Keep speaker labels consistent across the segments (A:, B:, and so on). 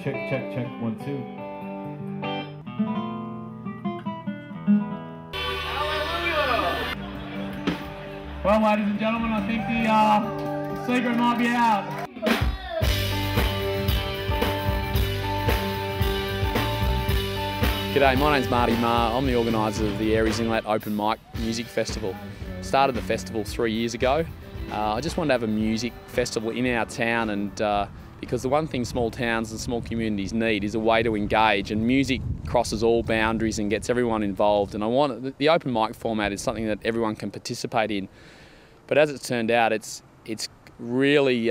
A: check, 1, 2. Hallelujah! Well, ladies and gentlemen, I think the secret might be out.
B: G'day, my name's Marty Marr. I'm the organiser of the Aireys Inlet Open Mic Music Festival. Started the festival 3 years ago. I just wanted to have a music festival in our town, and because the one thing small towns and small communities need is a way to engage, and music crosses all boundaries and gets everyone involved. And I want the open mic format is something that everyone can participate in. But as it's turned out, it's really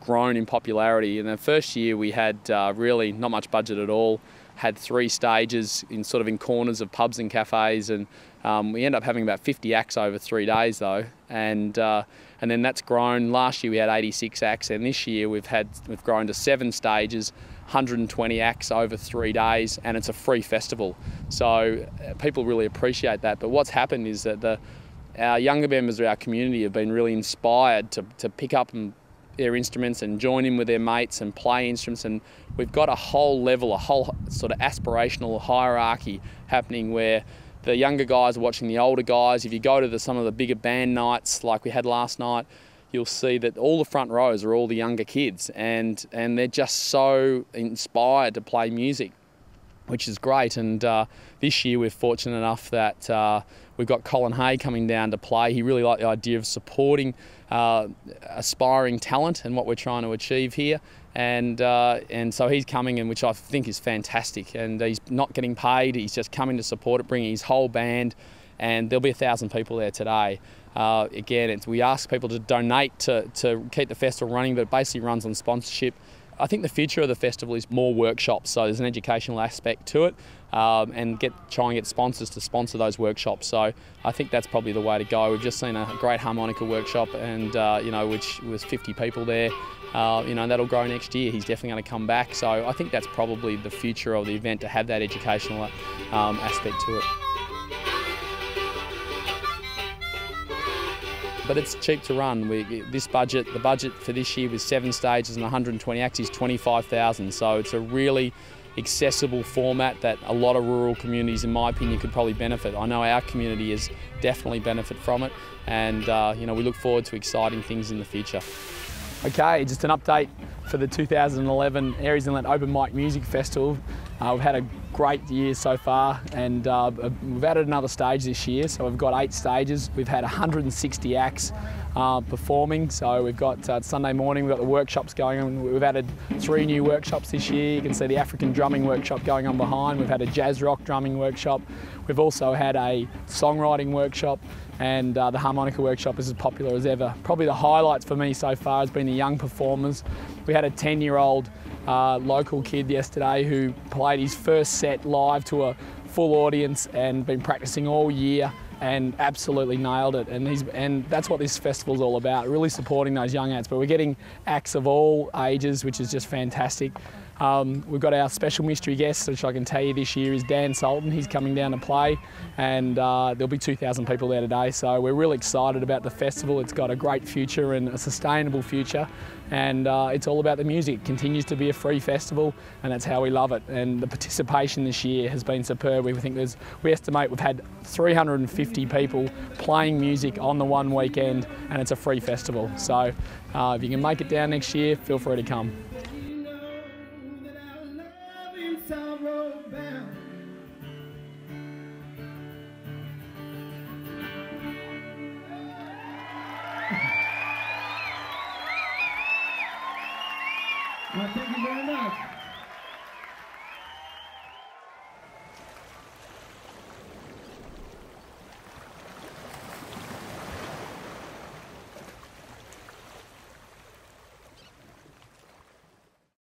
B: grown in popularity. In the first year we had really not much budget at all. Had 3 stages in corners of pubs and cafes, and we ended up having about 50 acts over 3 days though, and then that's grown. Last year we had 86 acts, and this year we've grown to 7 stages, 120 acts over 3 days, and it's a free festival. So people really appreciate that. But what's happened is that our younger members of our community have been really inspired to pick up their instruments and join in with their mates and play instruments, and we've got a whole sort of aspirational hierarchy happening where the younger guys are watching the older guys. If you go to some of the bigger band nights like we had last night, you'll see that all the front rows are all the younger kids, and they're just so inspired to play music, which is great. And this year we're fortunate enough that we've got Colin Hay coming down to play. He really liked the idea of supporting aspiring talent and what we're trying to achieve here, and so he's coming, and which I think is fantastic. And he's not getting paid; he's just coming to support it, bringing his whole band, and there'll be 1,000 people there today. Again, we ask people to donate to keep the festival running, but it basically runs on sponsorship. I think the future of the festival is more workshops, so there's an educational aspect to it, and try and get sponsors to sponsor those workshops. So I think that's probably the way to go. We've just seen a great harmonica workshop, and which was 50 people there. That'll grow next year. He's definitely going to come back. So I think that's probably the future of the event, to have that educational aspect to it. But it's cheap to run. The budget for this year was 7 stages and 120 acts is $25,000. So it's a really accessible format that a lot of rural communities, in my opinion, could probably benefit. I know our community has definitely benefit from it, and we look forward to exciting things in the future. Okay, just an update for the 2011 Aireys Inlet Open Mic Music Festival. We've had a great year so far, and we've added another stage this year, so we've got 8 stages. We've had 160 acts performing, so we've got Sunday morning, we've got the workshops going on. We've added 3 new workshops this year. You can see the African drumming workshop going on behind. We've had a jazz rock drumming workshop. We've also had a songwriting workshop, and the harmonica workshop is as popular as ever. Probably the highlights for me so far has been the young performers. We had a 10-year-old local kid yesterday who played his first set live to a full audience and been practicing all year and absolutely nailed it. And that's what this festival's all about, really supporting those young acts. But we're getting acts of all ages, which is just fantastic. We've got our special mystery guest, which I can tell you this year is Dan Sultan. He's coming down to play, and there'll be 2,000 people there today. So we're really excited about the festival. It's got a great future and a sustainable future, and it's all about the music. It continues to be a free festival, and that's how we love it. And the participation this year has been superb. We estimate we've had 350 people playing music on the one weekend, and it's a free festival. So if you can make it down next year, feel free to come.
A: Well, thank you very much.